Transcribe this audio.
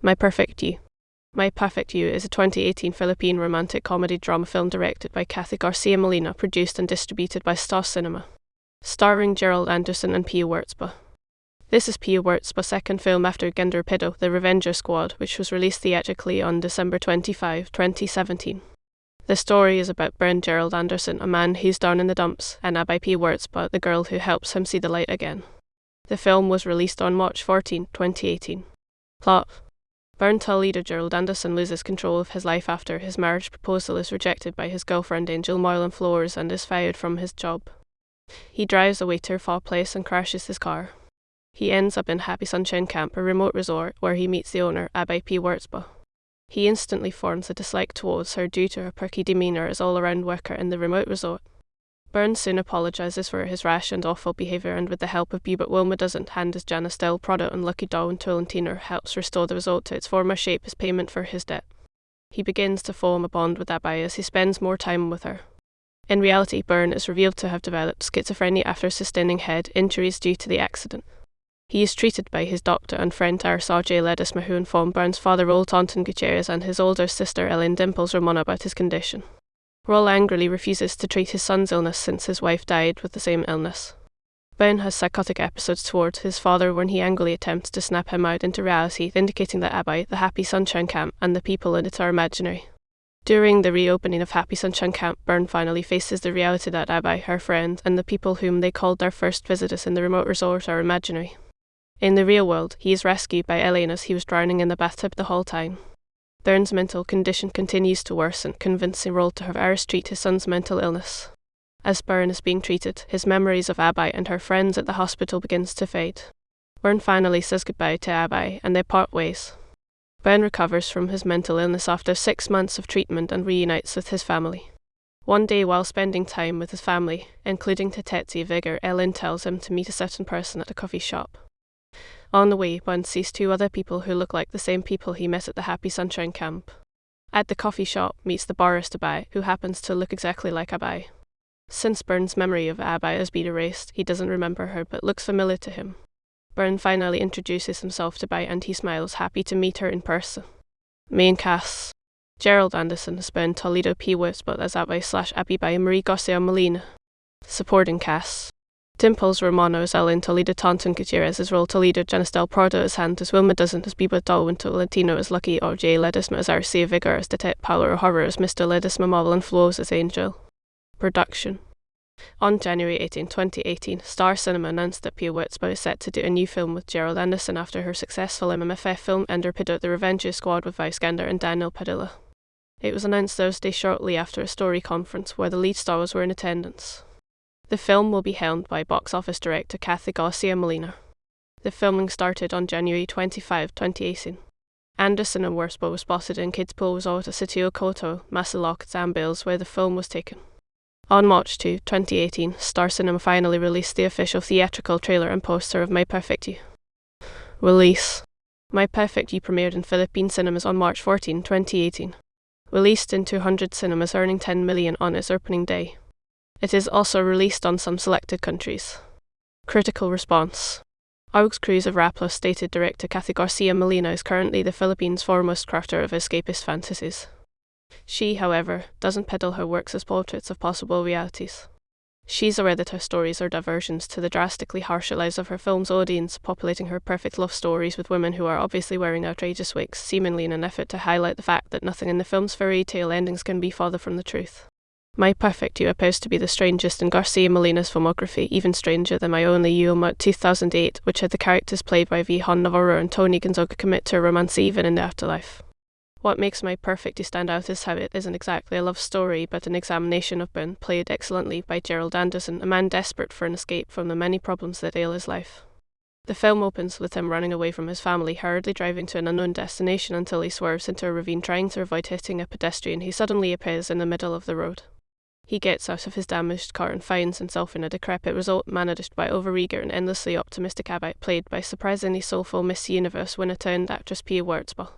My Perfect You. My Perfect You is a 2018 Philippine romantic comedy drama film directed by Kathy Garcia Molina, produced and distributed by Star Cinema. Starring Gerald Anderson and Pia Wurtzbach. This is Pia Wurtzbach's second film after Gender Pido, The Revenger Squad, which was released theatrically on December 25, 2017. The story is about Bern Gerald Anderson, a man who's down in the dumps, and Abby Pia Wurtzbach, the girl who helps him see the light again. The film was released on March 14, 2018. Plot. Berntal leader Gerald Anderson loses control of his life after his marriage proposal is rejected by his girlfriend Angel Marlon Flores and is fired from his job. He drives away to a far place and crashes his car. He ends up in Happy Sunshine Camp, a remote resort, where he meets the owner, Abby P. Wurtzbach. He instantly forms a dislike towards her due to her perky demeanour as all-around worker in the remote resort. Bern soon apologises for his rash and awful behaviour, and with the help of Bubert Wilma Doesn't Hand as Jana Stell Prado and Lucky Doll and Tolentino helps restore the resort to its former shape as payment for his debt. He begins to form a bond with Abby as he spends more time with her. In reality, Bern is revealed to have developed schizophrenia after sustaining head injuries due to the accident. He is treated by his doctor and friend Tarsar J. Ledesma, who informed Bern's father Raul Taunton Gutierrez and his older sister Ellen Dimples Ramona about his condition. Raul angrily refuses to treat his son's illness since his wife died with the same illness. Bern has psychotic episodes towards his father when he angrily attempts to snap him out into reality, indicating that Abby, the Happy Sunshine Camp, and the people in it are imaginary. During the reopening of Happy Sunshine Camp, Bern finally faces the reality that Abby, her friend, and the people whom they called their first visitors in the remote resort are imaginary. In the real world, he is rescued by Elaine as he was drowning in the bathtub the whole time. Bern's mental condition continues to worsen, convincing Raul to have Iris treat his son's mental illness. As Bern is being treated, his memories of Abby and her friends at the hospital begins to fade. Bern finally says goodbye to Abby and they part ways. Bern recovers from his mental illness after 6 months of treatment and reunites with his family. One day while spending time with his family, including Tetesi Vigor, Ellen tells him to meet a certain person at a coffee shop. On the way, Bern sees 2 other people who look like the same people he met at the Happy Sunshine Camp. At the coffee shop, meets the barista Abby, who happens to look exactly like Abby. Since Bern's memory of Abby has been erased, he doesn't remember her but looks familiar to him. Bern finally introduces himself to Abby and he smiles, happy to meet her in person. Main cast. Gerald Anderson has been Toledo P. Wurtzbach as Abby by Marie Garcia Molina. Supporting cast. Dimples Ramona as Ellen Toledo, Taunton Gutierrez as Raul Toledo, Jana Stell Prado as Hand as Wilma Doesn't as Bubert Doll and Tolentino as Lucky or J. Ledesma as Arcia Vigor as Detect Paolo Horror as Mr. Ledesma Marvel and Flores as Angel. Production. On January 18, 2018, Star Cinema announced that Pia Wurtzbach is set to do a new film with Gerald Anderson after her successful MMFF film Gender Pido, The Revenger Squad with Vice Gander and Daniel Padilla. It was announced Thursday shortly after a story conference where the lead stars were in attendance. The film will be helmed by box office director Kathy Garcia Molina. The filming started on January 25, 2018. Anderson and Wurtzbach were spotted in Kids Pool Resort at Sitio Koto, Masalok, Zambales, where the film was taken. On March 2, 2018, Star Cinema finally released the official theatrical trailer and poster of My Perfect You. Release. My Perfect You premiered in Philippine cinemas on March 14, 2018. Released in 200 cinemas, earning 10 million on its opening day. It is also released on some selected countries. Critical response. Aux Cruz of Rappler stated director Kathy Garcia Molina is currently the Philippines' foremost crafter of escapist fantasies. She, however, doesn't peddle her works as portraits of possible realities. She's aware that her stories are diversions to the drastically harsher lives of her film's audience, populating her perfect love stories with women who are obviously wearing outrageous wigs, seemingly in an effort to highlight the fact that nothing in the film's fairy tale endings can be farther from the truth. My Perfect You appears to be the strangest in Garcia Molina's filmography, even stranger than My Only You 2008, which had the characters played by Vihan Navarro and Tony Gonzaga commit to a romance even in the afterlife. What makes My Perfect You stand out is how it isn't exactly a love story, but an examination of Bern, played excellently by Gerald Anderson, a man desperate for an escape from the many problems that ail his life. The film opens with him running away from his family, hurriedly driving to an unknown destination until he swerves into a ravine trying to avoid hitting a pedestrian who suddenly appears in the middle of the road. He gets out of his damaged car and finds himself in a decrepit resort managed by overeager and endlessly optimistic Abby, played by surprisingly soulful Miss Universe winner turned actress Pia Wurtzbach.